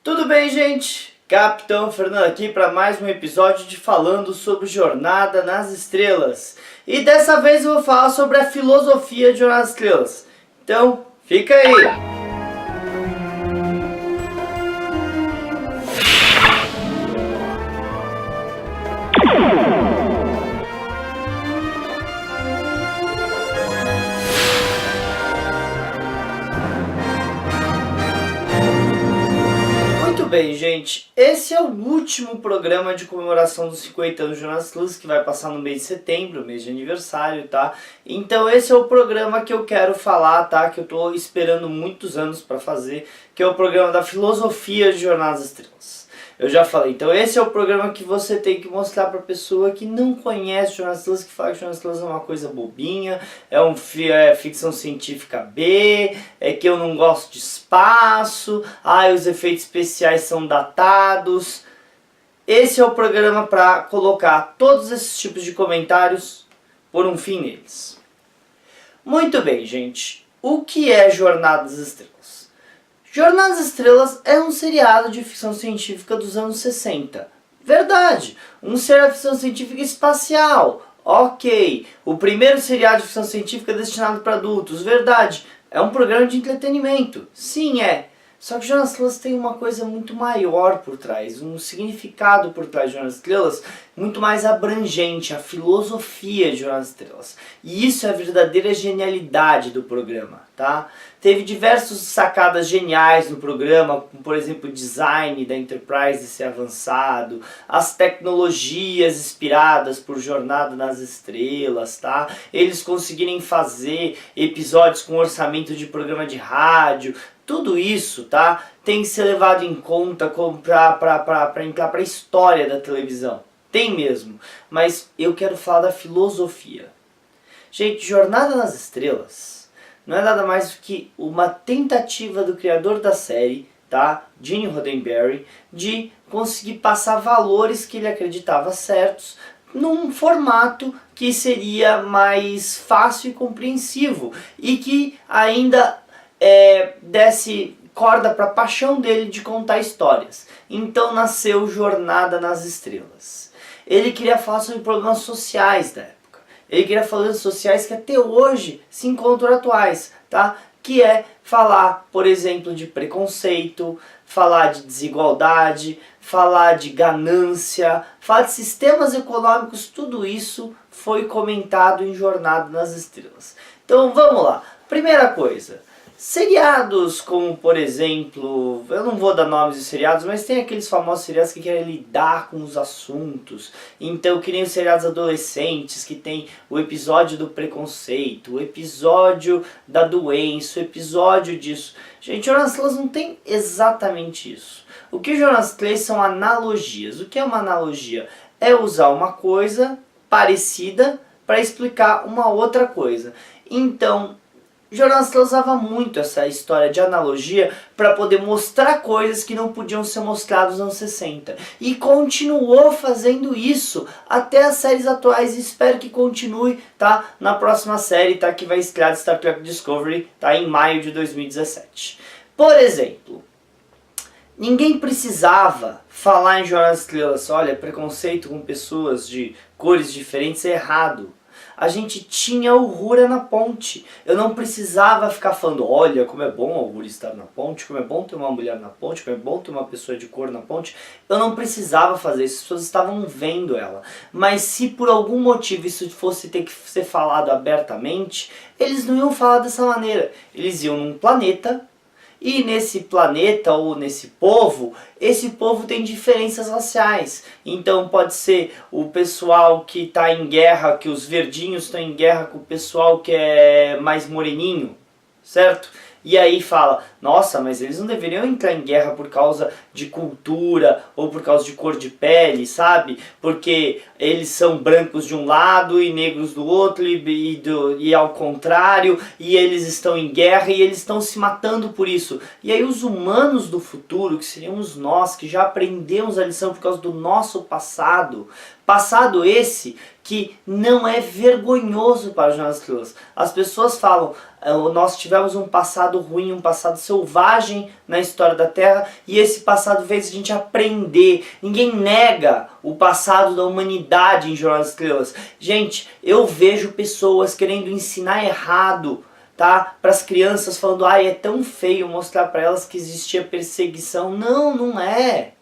Tudo bem, gente? Capitão Fernando aqui para mais um episódio de Falando sobre Jornada nas Estrelas. E dessa vez eu vou falar sobre a filosofia de Jornada nas Estrelas. Então, fica aí! Bem, gente, esse é o último programa de comemoração dos 50 anos de Jornada nas Estrelas, que vai passar no mês de setembro, mês de aniversário, tá? Então esse é o programa que eu quero falar, tá? Que eu tô esperando muitos anos para fazer, que é o programa da filosofia de Jornada nas Estrelas. Eu já falei, então esse é o programa que você tem que mostrar pra pessoa que não conhece Jornada nas Estrelas, que fala que Jornada nas Estrelas é uma coisa bobinha, é ficção científica B, é que eu não gosto de espaço, os efeitos especiais são datados. Esse é o programa para colocar todos esses tipos de comentários por um fim neles. Muito bem, gente, o que é Jornada nas Estrelas? Jornada nas Estrelas é um seriado de ficção científica dos anos 60. Verdade, um seriado de ficção científica espacial. Ok, o primeiro seriado de ficção científica destinado para adultos. Verdade, é um programa de entretenimento. Sim, é. Só que Jornada nas Estrelas tem uma coisa muito maior por trás, um significado por trás de Jornada nas Estrelas muito mais abrangente, a filosofia de Jornada nas Estrelas. E isso é a verdadeira genialidade do programa, tá? Teve diversas sacadas geniais no programa, como por exemplo o design da Enterprise ser avançado, as tecnologias inspiradas por Jornada nas Estrelas, tá? Eles conseguirem fazer episódios com orçamento de programa de rádio. Tudo isso, tá, tem que ser levado em conta para entrar para a história da televisão. Tem mesmo, mas eu quero falar da filosofia. Gente, Jornada nas Estrelas não é nada mais do que uma tentativa do criador da série, tá, Gene Roddenberry, de conseguir passar valores que ele acreditava certos num formato que seria mais fácil e compreensivo e que ainda desse corda para a paixão dele de contar histórias. Então nasceu Jornada nas Estrelas. Ele queria falar sobre problemas sociais da época. Ele queria falar sobre sociais que até hoje se encontram atuais, tá? Que é falar, por exemplo, de preconceito, falar de desigualdade, falar de ganância, falar de sistemas econômicos. Tudo isso foi comentado em Jornada nas Estrelas. Então vamos lá. Primeira coisa. Seriados como, por exemplo, eu não vou dar nomes de seriados, mas tem aqueles famosos seriados que querem lidar com os assuntos. Então, que nem os seriados adolescentes, que tem o episódio do preconceito, o episódio da doença, o episódio disso. Gente, Jornada nas Estrelas não tem exatamente isso. O que Jornada nas Estrelas são analogias. O que é uma analogia? É usar uma coisa parecida para explicar uma outra coisa. Então, Jornada nas Estrelas usava muito essa história de analogia para poder mostrar coisas que não podiam ser mostradas nos anos 60. E continuou fazendo isso até as séries atuais e espero que continue, tá? Na próxima série, tá? Que vai estrear de Star Trek Discovery, tá? Em maio de 2017. Por exemplo, ninguém precisava falar em Jornada nas Estrelas, olha, preconceito com pessoas de cores diferentes é errado. A gente tinha o Uhura na ponte. Eu não precisava ficar falando, olha como é bom o Uhura estar na ponte, como é bom ter uma mulher na ponte, como é bom ter uma pessoa de cor na ponte. Eu não precisava fazer isso, as pessoas estavam vendo ela. Mas se por algum motivo isso fosse ter que ser falado abertamente, eles não iam falar dessa maneira. Eles iam num planeta, e nesse planeta ou nesse povo, esse povo tem diferenças raciais. Então pode ser o pessoal que está em guerra, que os verdinhos estão em guerra com o pessoal que é mais moreninho, certo? E aí fala, nossa, mas eles não deveriam entrar em guerra por causa de cultura ou por causa de cor de pele, sabe? Porque eles são brancos de um lado e negros do outro e ao contrário, e eles estão em guerra e eles estão se matando por isso. E aí os humanos do futuro, que seríamos nós, que já aprendemos a lição por causa do nosso passado esse que não é vergonhoso para as nossas estrelas. As pessoas falam, nós tivemos um passado ruim, um passado selvagem na história da Terra, e esse passado fez a gente aprender. Ninguém nega o passado da humanidade em Jornada das Estrelas. Gente, eu vejo pessoas querendo ensinar errado, tá? Para as crianças, falando, ai, é tão feio mostrar para elas que existia perseguição. Não, não é.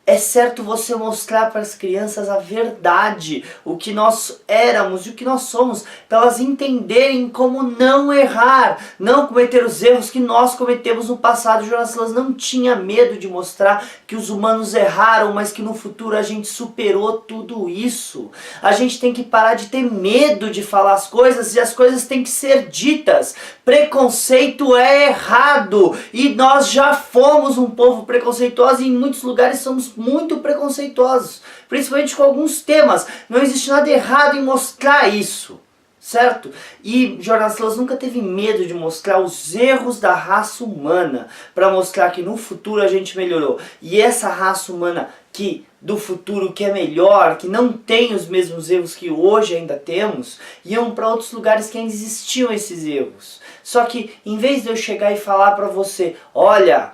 É certo você mostrar para as crianças a verdade, o que nós éramos e o que nós somos, para elas entenderem como não errar, não cometer os erros que nós cometemos no passado. Jonas Silas não tinha medo de mostrar que os humanos erraram, mas que no futuro a gente superou tudo isso. A gente tem que parar de ter medo de falar as coisas, e as coisas têm que ser ditas. Preconceito é errado, e nós já fomos um povo preconceituoso, e em muitos lugares somos muito preconceituosos, principalmente com alguns temas. Não existe nada errado em mostrar isso, certo? E Jonas Silas nunca teve medo de mostrar os erros da raça humana, para mostrar que no futuro a gente melhorou. E essa raça humana que do futuro, que é melhor, que não tem os mesmos erros que hoje ainda temos, iam para outros lugares que ainda existiam esses erros. Só que em vez de eu chegar e falar para você, olha,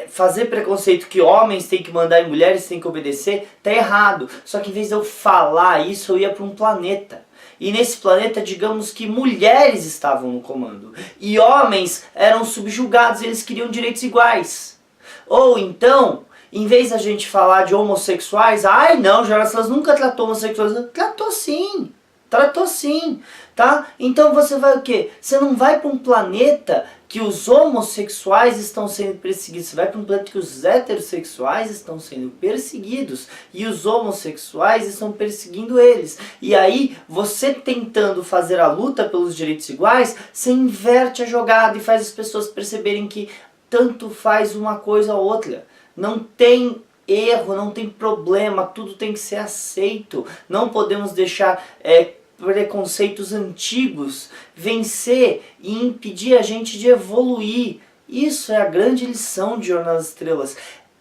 fazer preconceito que homens têm que mandar e mulheres têm que obedecer, tá errado. Só que em vez de eu falar isso, eu ia para um planeta. E nesse planeta, digamos que mulheres estavam no comando. E homens eram subjugados, eles queriam direitos iguais. Ou então, em vez da gente falar de homossexuais, ai não, Jonas Silas nunca tratou homossexuais. Tratou sim. Tratou sim, tá? Então você vai o quê? Você não vai para um planeta que os homossexuais estão sendo perseguidos. Você vai para um planeta que os heterossexuais estão sendo perseguidos e os homossexuais estão perseguindo eles. E aí, você tentando fazer a luta pelos direitos iguais, você inverte a jogada e faz as pessoas perceberem que tanto faz uma coisa ou outra. Não tem erro, não tem problema, tudo tem que ser aceito. Não podemos deixar preconceitos antigos vencer e impedir a gente de evoluir. Isso é a grande lição de Jornada das Estrelas.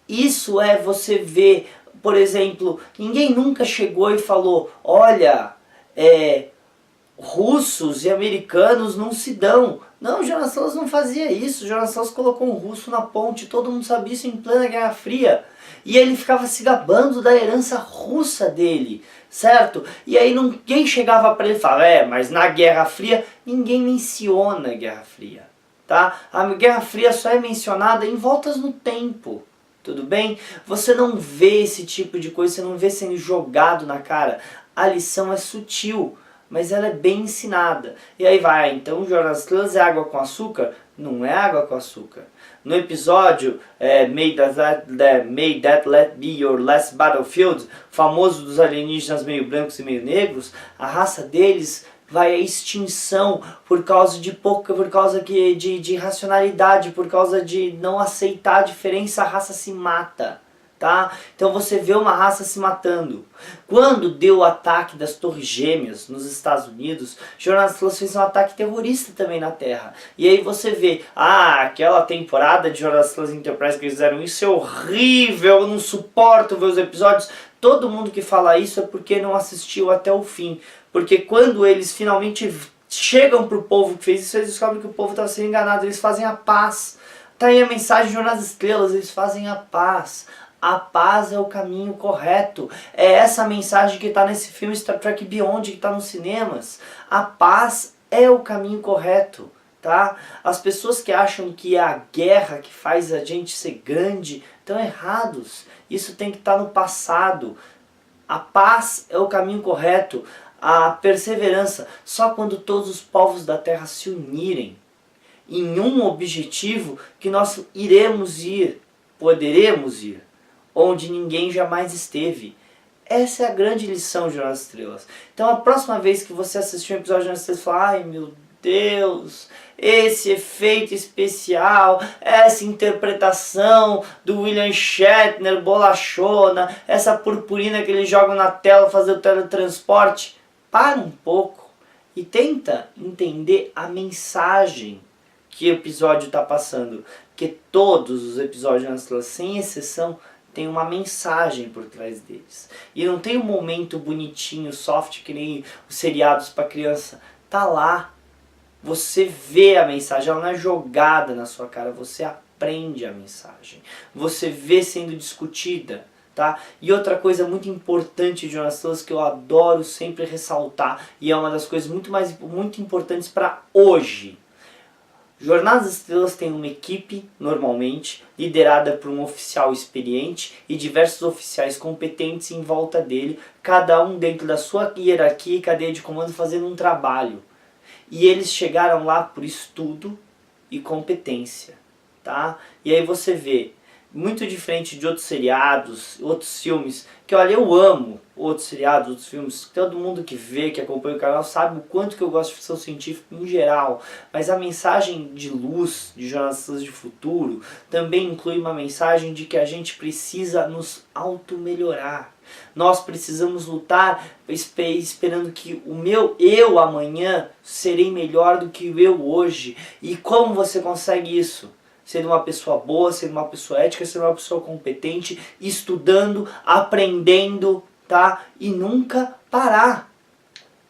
Isso é você ver, por exemplo, ninguém nunca chegou e falou, olha, russos e americanos não se dão. Não, Jonas Silas não fazia isso. Jonas Silas colocou um russo na ponte, todo mundo sabia isso em plena Guerra Fria. E ele ficava se gabando da herança russa dele, certo? E aí ninguém chegava para ele e falava, mas na Guerra Fria, ninguém menciona a Guerra Fria, tá? A Guerra Fria só é mencionada em voltas no tempo, tudo bem? Você não vê esse tipo de coisa, você não vê sendo jogado na cara. A lição é sutil, mas ela é bem ensinada. E aí vai, então Jonas Silas é água com açúcar? Não é água com açúcar. No episódio May That Let Be Your Last Battlefield, famoso dos alienígenas meio brancos e meio negros, a raça deles vai à extinção por causa de racionalidade, por causa de não aceitar a diferença, a raça se mata. Tá? Então você vê uma raça se matando. Quando deu o ataque das Torres Gêmeas nos Estados Unidos, Jonas Silas fez um ataque terrorista também na Terra. E aí você vê, aquela temporada de Jonas Silas Enterprise que eles fizeram isso é horrível, eu não suporto ver os episódios. Todo mundo que fala isso é porque não assistiu até o fim. Porque quando eles finalmente chegam pro povo que fez isso, eles descobrem que o povo estava sendo enganado, eles fazem a paz. Tá aí a mensagem de Jornada das Estrelas, eles fazem a paz. A paz é o caminho correto. É essa mensagem que está nesse filme Star Trek Beyond, que está nos cinemas. A paz é o caminho correto, tá? As pessoas que acham que é a guerra que faz a gente ser grande estão errados. Isso tem que estar no passado. A paz é o caminho correto. A perseverança, só quando todos os povos da Terra se unirem em um objetivo que nós poderemos ir, onde ninguém jamais esteve. Essa é a grande lição de Jornada das Estrelas. Então a próxima vez que você assistir um episódio de Jornada das Estrelas, fala, ai meu Deus, esse efeito especial, essa interpretação do William Shatner bolachona, essa purpurina que eles jogam na tela fazer o teletransporte. Para um pouco e tenta entender a mensagem que o episódio está passando. Porque todos os episódios de Jornada das Estrelas, sem exceção, tem uma mensagem por trás deles. E não tem um momento bonitinho, soft, que nem os seriados para criança. Tá lá. Você vê a mensagem, ela não é jogada na sua cara, você aprende a mensagem. Você vê sendo discutida, tá? E outra coisa muito importante de Jonas Sluss que eu adoro sempre ressaltar, e é uma das coisas muito importantes para hoje. Jornada das Estrelas tem uma equipe, normalmente, liderada por um oficial experiente e diversos oficiais competentes em volta dele, cada um dentro da sua hierarquia e cadeia de comando fazendo um trabalho. E eles chegaram lá por estudo e competência, tá? E aí você vê, muito diferente de outros seriados, outros filmes, que olha, eu amo outros seriados, outros filmes, todo mundo que vê, que acompanha o canal sabe o quanto que eu gosto de ficção científica em geral, mas a mensagem de luz de Jornadas de Futuro também inclui uma mensagem de que a gente precisa nos auto-melhorar. Nós precisamos lutar esperando que o meu eu amanhã serei melhor do que o eu hoje. E como você consegue isso? Sendo uma pessoa boa, sendo uma pessoa ética, sendo uma pessoa competente, estudando, aprendendo, tá? E nunca parar.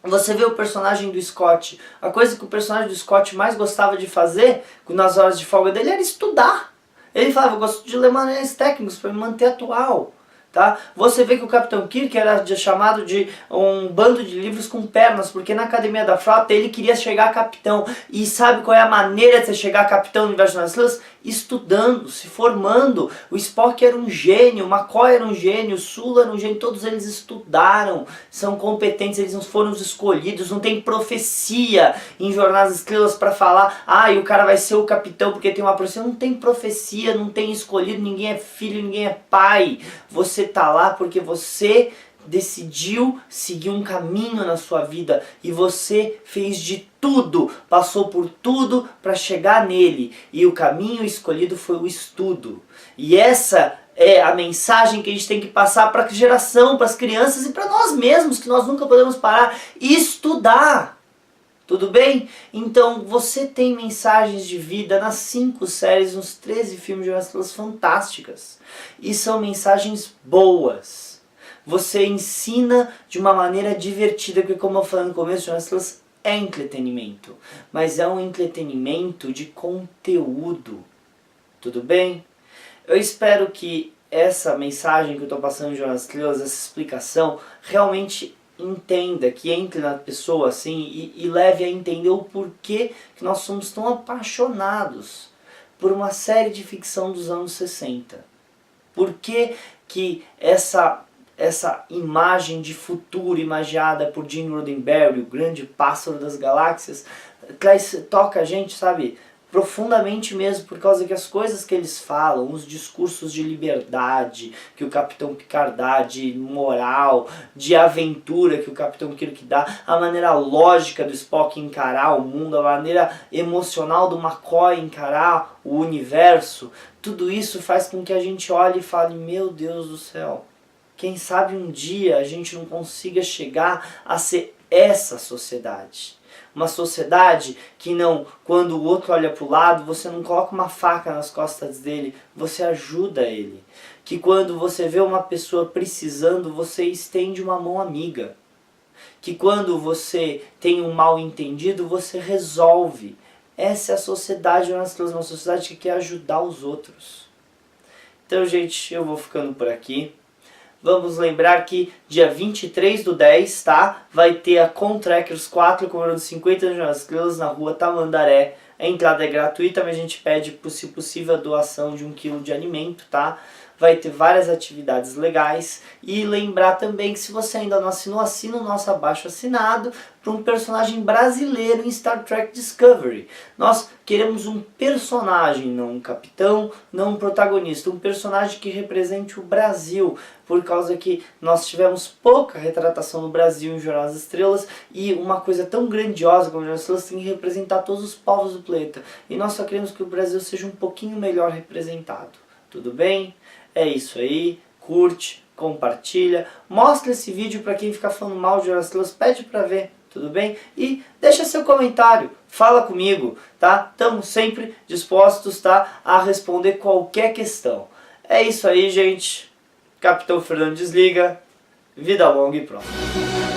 Você vê o personagem do Scott. A coisa que o personagem do Scott mais gostava de fazer nas horas de folga dele era estudar. Ele falava, eu gosto de ler manuais técnicos para me manter atual. Tá? Você vê que o Capitão Kirk era chamado de um bando de livros com pernas, porque na Academia da Frota ele queria chegar a capitão. E sabe qual é a maneira de você chegar a capitão no universo das Estrelas? Estudando, se formando. O Spock era um gênio, o McCoy era um gênio, o Sulu era um gênio, todos eles estudaram, são competentes, eles não foram os escolhidos, não tem profecia em Jornadas das Estrelas para falar, e o cara vai ser o capitão porque tem uma profecia. Não tem profecia, não tem escolhido, ninguém é filho, ninguém é pai. Você tá lá porque você decidiu seguir um caminho na sua vida e você fez de tudo, passou por tudo para chegar nele, e o caminho escolhido foi o estudo. E essa é a mensagem que a gente tem que passar para a geração, para as crianças e para nós mesmos, que nós nunca podemos parar, estudar. Tudo bem? Então você tem mensagens de vida nas 5 séries, nos 13 filmes de Jornadas fantásticas. E são mensagens boas. Você ensina de uma maneira divertida, porque como eu falei no começo, Jornadas é entretenimento. Mas é um entretenimento de conteúdo. Tudo bem? Eu espero que essa mensagem que eu estou passando em Jornadas Estrelas, essa explicação, realmente entenda, que entre na pessoa assim e leve a entender o porquê que nós somos tão apaixonados por uma série de ficção dos anos 60. Por que essa imagem de futuro imaginada por Gene Roddenberry, o grande pássaro das galáxias, toca a gente, sabe, profundamente mesmo, por causa que as coisas que eles falam, os discursos de liberdade que o Capitão Picard dá, de moral, de aventura que o Capitão Kirk dá, a maneira lógica do Spock encarar o mundo, a maneira emocional do McCoy encarar o universo, tudo isso faz com que a gente olhe e fale, meu Deus do céu, quem sabe um dia a gente não consiga chegar a ser essa sociedade. Uma sociedade que não, quando o outro olha para o lado, você não coloca uma faca nas costas dele, você ajuda ele. Que quando você vê uma pessoa precisando, você estende uma mão amiga. Que quando você tem um mal entendido, você resolve. Essa é a sociedade, uma sociedade que quer ajudar os outros. Então, gente, eu vou ficando por aqui. Vamos lembrar que dia 23/10, tá? Vai ter a Contrackers 4 comemorando 50 anos das Estrelas na rua Tamandaré. A entrada é gratuita, mas a gente pede, se possível, a doação de 1 quilo de alimento, tá? Vai ter várias atividades legais. E lembrar também que se você ainda não assinou, assina o nosso abaixo assinado para um personagem brasileiro em Star Trek Discovery. Nós queremos um personagem, não um capitão, não um protagonista, um personagem que represente o Brasil, por causa que nós tivemos pouca retratação no Brasil em Jornadas das Estrelas, e uma coisa tão grandiosa como Jornadas das Estrelas tem que representar todos os povos do planeta. E nós só queremos que o Brasil seja um pouquinho melhor representado. Tudo bem? É isso aí. Curte, compartilha, mostra esse vídeo para quem ficar falando mal de Jornadas das Estrelas, pede para ver. Tudo bem? E deixa seu comentário, fala comigo, tá? Estamos sempre dispostos, tá, a responder qualquer questão. É isso aí, gente. Capitão Fernando desliga. Vida longa e próspera.